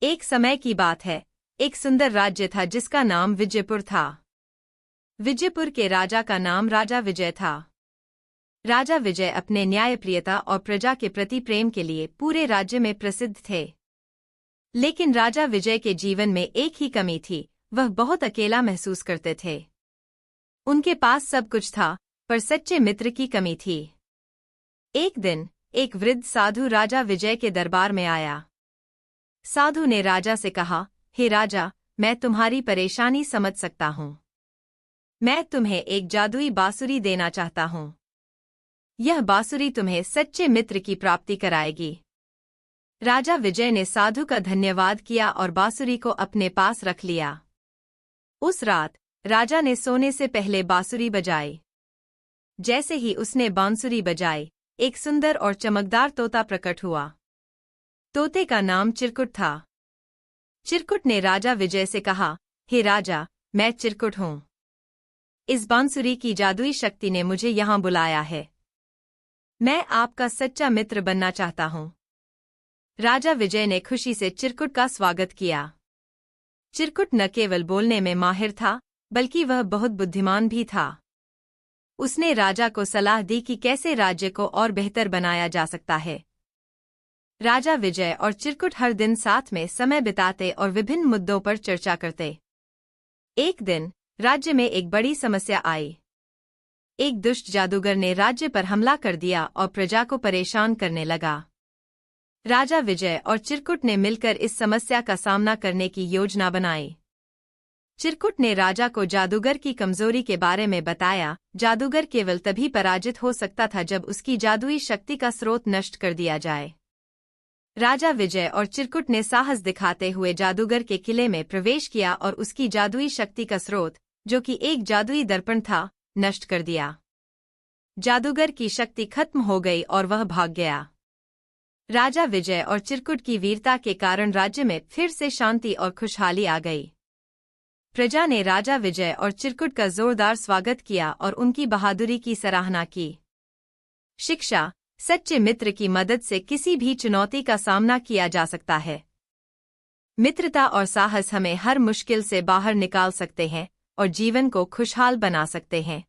एक समय की बात है, एक सुंदर राज्य था जिसका नाम विजयपुर था। विजयपुर के राजा का नाम राजा विजय था। राजा विजय अपने न्यायप्रियता और प्रजा के प्रति प्रेम के लिए पूरे राज्य में प्रसिद्ध थे। लेकिन राजा विजय के जीवन में एक ही कमी थी, वह बहुत अकेला महसूस करते थे। उनके पास सब कुछ था, पर सच्चे मित्र की कमी थी। एक दिन एक वृद्ध साधु राजा विजय के दरबार में आया। साधु ने राजा से कहा, हे राजा, मैं तुम्हारी परेशानी समझ सकता हूँ। मैं तुम्हें एक जादुई बांसुरी देना चाहता हूँ। यह बांसुरी तुम्हें सच्चे मित्र की प्राप्ति कराएगी। राजा विजय ने साधु का धन्यवाद किया और बांसुरी को अपने पास रख लिया। उस रात राजा ने सोने से पहले बांसुरी बजाई। जैसे ही उसने बांसुरी बजाई, एक सुंदर और चमकदार तोता प्रकट हुआ। तोते का नाम चिरकुट था। चिरकुट ने राजा विजय से कहा, हे राजा, मैं चिरकुट हूँ। इस बांसुरी की जादुई शक्ति ने मुझे यहाँ बुलाया है। मैं आपका सच्चा मित्र बनना चाहता हूँ। राजा विजय ने खुशी से चिरकुट का स्वागत किया। चिरकुट न केवल बोलने में माहिर था, बल्कि वह बहुत बुद्धिमान भी था। उसने राजा को सलाह दी कि कैसे राज्य को और बेहतर बनाया जा सकता है। राजा विजय और चिरकुट हर दिन साथ में समय बिताते और विभिन्न मुद्दों पर चर्चा करते। एक दिन राज्य में एक बड़ी समस्या आई। एक दुष्ट जादूगर ने राज्य पर हमला कर दिया और प्रजा को परेशान करने लगा। राजा विजय और चिरकुट ने मिलकर इस समस्या का सामना करने की योजना बनाई। चिरकुट ने राजा को जादूगर की कमजोरी के बारे में बताया। जादूगर केवल तभी पराजित हो सकता था जब उसकी जादुई शक्ति का स्रोत नष्ट कर दिया जाए। राजा विजय और चिरकुट ने साहस दिखाते हुए जादूगर के किले में प्रवेश किया और उसकी जादुई शक्ति का स्रोत, जो कि एक जादुई दर्पण था, नष्ट कर दिया। जादूगर की शक्ति खत्म हो गई और वह भाग गया। राजा विजय और चिरकुट की वीरता के कारण राज्य में फिर से शांति और खुशहाली आ गई। प्रजा ने राजा विजय और चिरकुट का जोरदार स्वागत किया और उनकी बहादुरी की सराहना की। शिक्षा: सच्चे मित्र की मदद से किसी भी चुनौती का सामना किया जा सकता है। मित्रता और साहस हमें हर मुश्किल से बाहर निकाल सकते हैं और जीवन को खुशहाल बना सकते हैं।